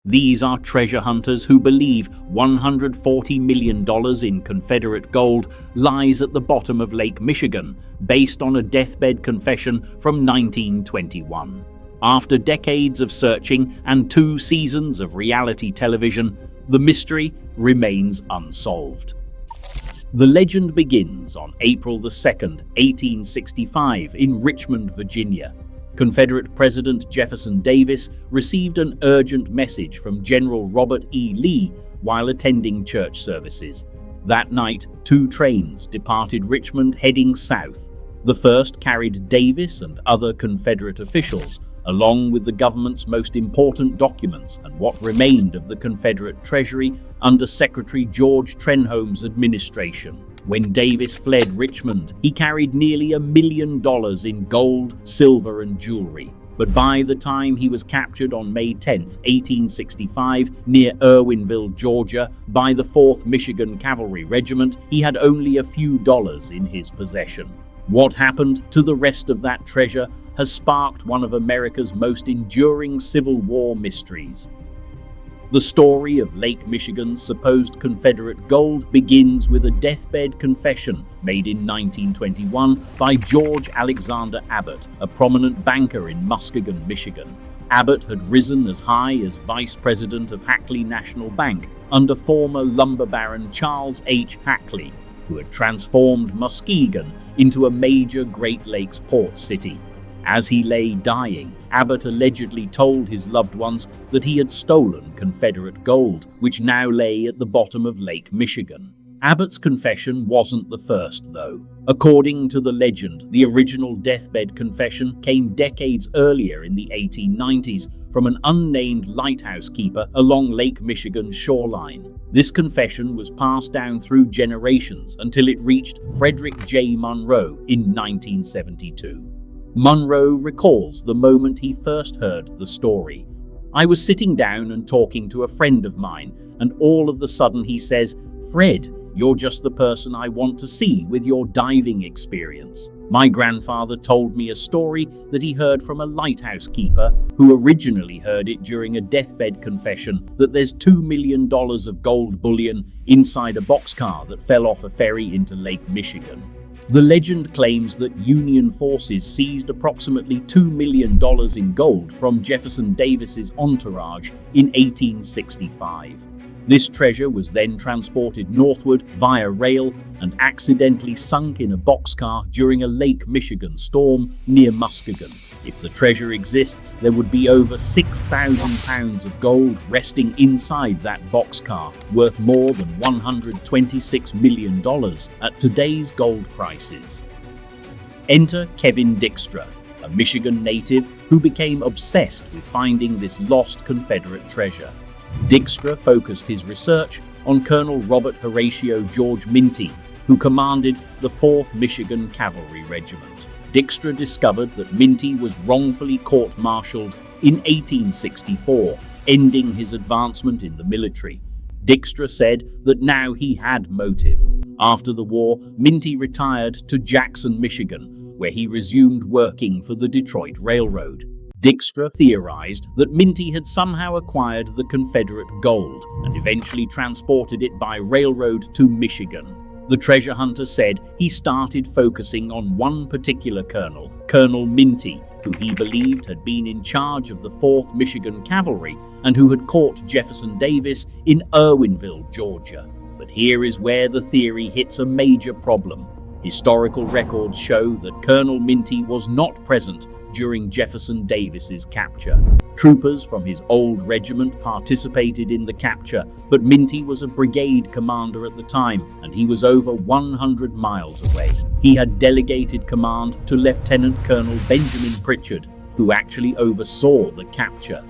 These are treasure hunters who believe $140 million in Confederate gold lies at the bottom of Lake Michigan, based on a deathbed confession from 1921. After decades of searching and 2 seasons of reality television, the mystery remains unsolved. The legend begins on April 2, 1865, in Richmond, Virginia. Confederate President Jefferson Davis received an urgent message from General Robert E. Lee while attending church services. That night, 2 trains departed Richmond heading south. The first carried Davis and other Confederate officials, along with the government's most important documents and what remained of the Confederate treasury under Secretary George Trenholme's administration. When Davis fled Richmond, he carried nearly $1 million in gold, silver, and jewelry. But by the time he was captured on May 10, 1865, near Irwinville, Georgia, by the 4th Michigan Cavalry Regiment, he had only a few dollars in his possession. What happened to the rest of that treasure has sparked one of America's most enduring Civil War mysteries. The story of Lake Michigan's supposed Confederate gold begins with a deathbed confession made in 1921 by George Alexander Abbott, a prominent banker in Muskegon, Michigan. Abbott had risen as high as vice president of Hackley National Bank under former lumber baron Charles H. Hackley, who had transformed Muskegon into a major Great Lakes port city. As he lay dying, Abbott allegedly told his loved ones that he had stolen Confederate gold, which now lay at the bottom of Lake Michigan. Abbott's confession wasn't the first, though. According to the legend, the original deathbed confession came decades earlier in the 1890s from an unnamed lighthouse keeper along Lake Michigan's shoreline. This confession was passed down through generations until it reached Frederick J. Monroe in 1972. Monroe recalls the moment he first heard the story. "I was sitting down and talking to a friend of mine, and all of the sudden he says, 'Fred, you're just the person I want to see with your diving experience.' My grandfather told me a story that he heard from a lighthouse keeper who originally heard it during a deathbed confession that there's $2 million of gold bullion inside a boxcar that fell off a ferry into Lake Michigan. The legend claims that Union forces seized approximately $2 million in gold from Jefferson Davis's entourage in 1865. This treasure was then transported northward via rail and accidentally sunk in a boxcar during a Lake Michigan storm near Muskegon. If the treasure exists, there would be over 6,000 pounds of gold resting inside that boxcar, worth more than $126 million at today's gold prices. Enter Kevin Dykstra, a Michigan native who became obsessed with finding this lost Confederate treasure. Dykstra focused his research on Colonel Robert Horatio George Minty, who commanded the 4th Michigan Cavalry Regiment. Dykstra discovered that Minty was wrongfully court-martialed in 1864, ending his advancement in the military. Dykstra said that now he had motive. After the war, Minty retired to Jackson, Michigan, where he resumed working for the Detroit Railroad. Dykstra theorized that Minty had somehow acquired the Confederate gold and eventually transported it by railroad to Michigan. The treasure hunter said he started focusing on one particular colonel, Colonel Minty, who he believed had been in charge of the 4th Michigan Cavalry and who had caught Jefferson Davis in Irwinville, Georgia. But here is where the theory hits a major problem. Historical records show that Colonel Minty was not present during Jefferson Davis's capture. Troopers from his old regiment participated in the capture, but Minty was a brigade commander at the time, and he was over 100 miles away. He had delegated command to Lieutenant Colonel Benjamin Pritchard, who actually oversaw the capture.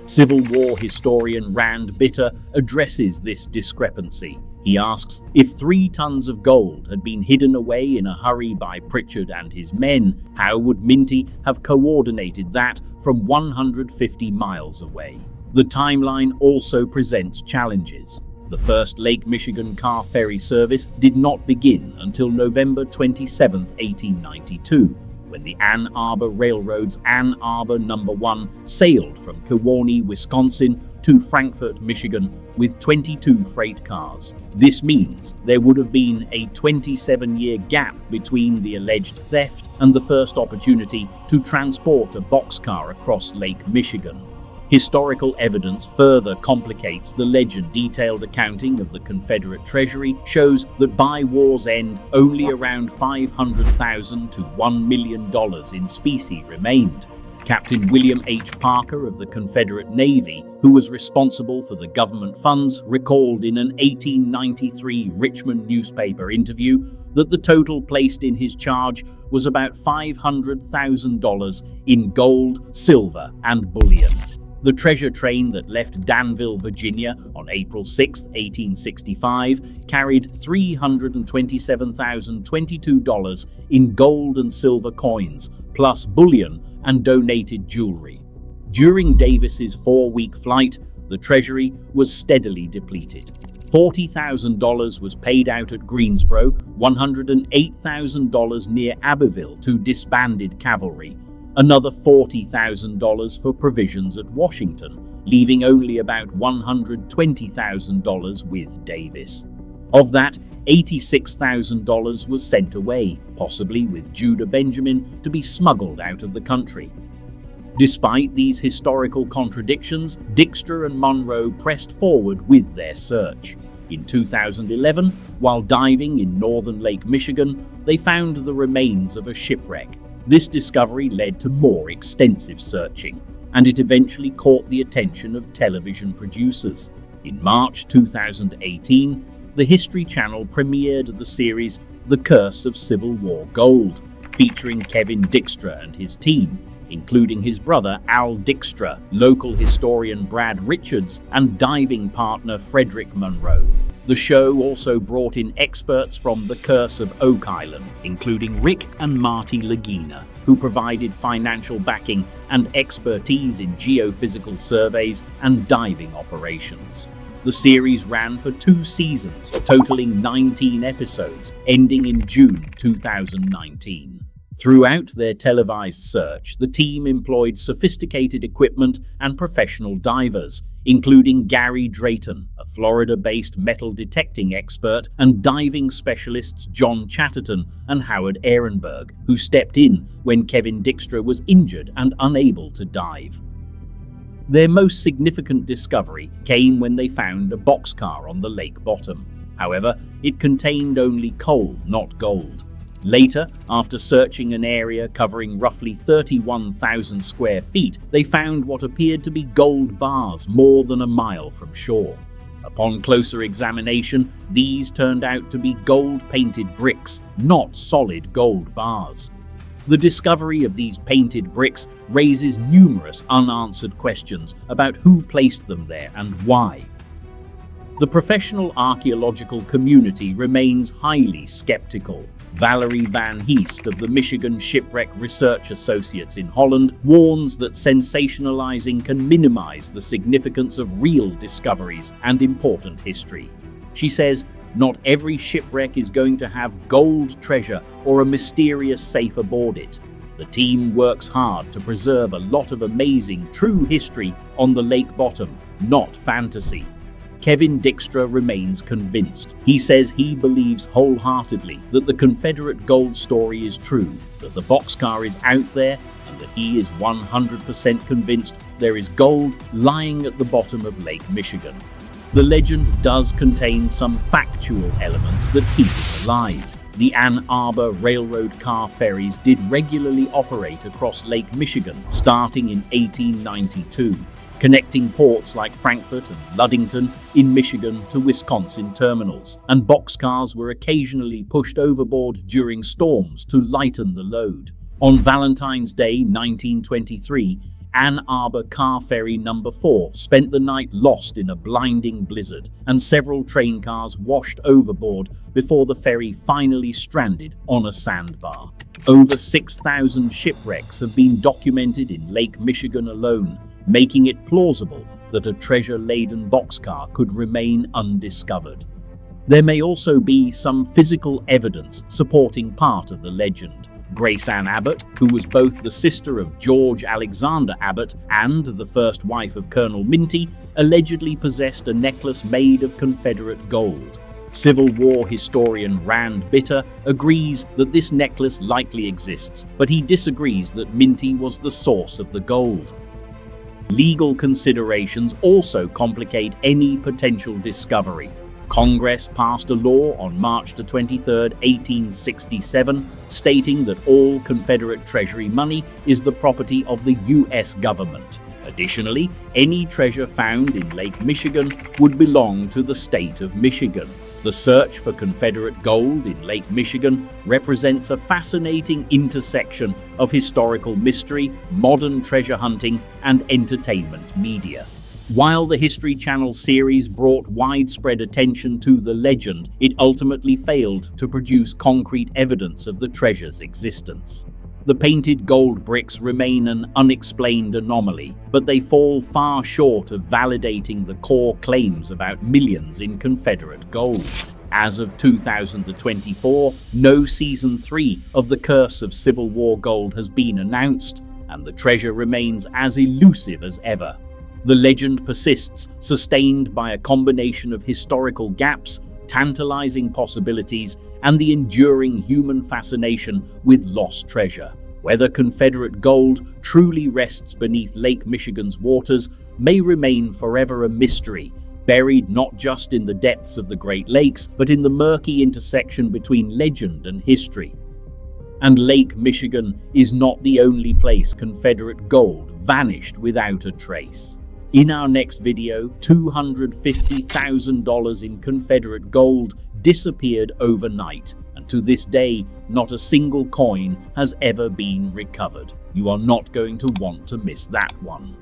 Civil War historian Rand Bitter addresses this discrepancy. He asks, if 3 tons of gold had been hidden away in a hurry by Pritchard and his men, how would Minty have coordinated that from 150 miles away? The timeline also presents challenges. The first Lake Michigan car ferry service did not begin until November 27, 1892, when the Ann Arbor Railroad's Ann Arbor No. 1 sailed from Kewaunee, Wisconsin to Frankfort, Michigan, with 22 freight cars. This means there would have been a 27-year gap between the alleged theft and the first opportunity to transport a boxcar across Lake Michigan. Historical evidence further complicates the legend. Detailed accounting of the Confederate treasury shows that by war's end, only around $500,000 to $1 million in specie remained. Captain William H. Parker of the Confederate Navy, who was responsible for the government funds, recalled in an 1893 Richmond newspaper interview that the total placed in his charge was about $500,000 in gold, silver, and bullion. The treasure train that left Danville, Virginia on April 6, 1865 carried $327,022 in gold and silver coins, plus bullion and donated jewelry. During Davis's 4-week flight, the treasury was steadily depleted. $40,000 was paid out at Greensboro, $108,000 near Abbeville to disbanded cavalry, another $40,000 for provisions at Washington, leaving only about $120,000 with Davis. Of that, $86,000 was sent away, possibly with Judah Benjamin, to be smuggled out of the country. Despite these historical contradictions, Dykstra and Monroe pressed forward with their search. In 2011, while diving in northern Lake Michigan, they found the remains of a shipwreck. This discovery led to more extensive searching, and it eventually caught the attention of television producers. In March 2018, the History Channel premiered the series The Curse of Civil War Gold, featuring Kevin Dykstra and his team, including his brother Al Dykstra, local historian Brad Richards, and diving partner Frederick Monroe. The show also brought in experts from The Curse of Oak Island, including Rick and Marty Lagina, who provided financial backing and expertise in geophysical surveys and diving operations. The series ran for 2 seasons, totaling 19 episodes, ending in June 2019. Throughout their televised search, the team employed sophisticated equipment and professional divers, including Gary Drayton, a Florida-based metal detecting expert, and diving specialists John Chatterton and Howard Ehrenberg, who stepped in when Kevin Dykstra was injured and unable to dive. Their most significant discovery came when they found a boxcar on the lake bottom. However, it contained only coal, not gold. Later, after searching an area covering roughly 31,000 square feet, they found what appeared to be gold bars more than a mile from shore. Upon closer examination, these turned out to be gold-painted bricks, not solid gold bars. The discovery of these painted bricks raises numerous unanswered questions about who placed them there and why. The professional archaeological community remains highly skeptical. Valerie Van Heest of the Michigan Shipwreck Research Associates in Holland warns that sensationalizing can minimize the significance of real discoveries and important history. She says, "Not every shipwreck is going to have gold treasure or a mysterious safe aboard it. The team works hard to preserve a lot of amazing, true history on the lake bottom, not fantasy." Kevin Dykstra remains convinced. He says he believes wholeheartedly that the Confederate gold story is true, that the boxcar is out there, and that he is 100% convinced there is gold lying at the bottom of Lake Michigan. The legend does contain some factual elements that keep it alive. The Ann Arbor Railroad car ferries did regularly operate across Lake Michigan starting in 1892. Connecting ports like Frankfort and Ludington in Michigan to Wisconsin terminals, and boxcars were occasionally pushed overboard during storms to lighten the load. On Valentine's Day 1923, Ann Arbor Car Ferry No. 4 spent the night lost in a blinding blizzard, and several train cars washed overboard before the ferry finally stranded on a sandbar. Over 6,000 shipwrecks have been documented in Lake Michigan alone, making it plausible that a treasure-laden boxcar could remain undiscovered. There may also be some physical evidence supporting part of the legend. Grace Ann Abbott, who was both the sister of George Alexander Abbott and the first wife of Colonel Minty, allegedly possessed a necklace made of Confederate gold. Civil War historian Rand Bitter agrees that this necklace likely exists, but he disagrees that Minty was the source of the gold. Legal considerations also complicate any potential discovery. Congress passed a law on March 23, 1867, stating that all Confederate Treasury money is the property of the U.S. government. Additionally, any treasure found in Lake Michigan would belong to the state of Michigan. The search for Confederate gold in Lake Michigan represents a fascinating intersection of historical mystery, modern treasure hunting, and entertainment media. While the History Channel series brought widespread attention to the legend, it ultimately failed to produce concrete evidence of the treasure's existence. The painted gold bricks remain an unexplained anomaly, but they fall far short of validating the core claims about millions in Confederate gold. As of 2024, no Season 3 of The Curse of Civil War Gold has been announced, and the treasure remains as elusive as ever. The legend persists, sustained by a combination of historical gaps, tantalizing possibilities, and the enduring human fascination with lost treasure. Whether Confederate gold truly rests beneath Lake Michigan's waters may remain forever a mystery, buried not just in the depths of the Great Lakes, but in the murky intersection between legend and history. And Lake Michigan is not the only place Confederate gold vanished without a trace. In our next video, $250,000 in Confederate gold disappeared overnight, and to this day, not a single coin has ever been recovered. You are not going to want to miss that one.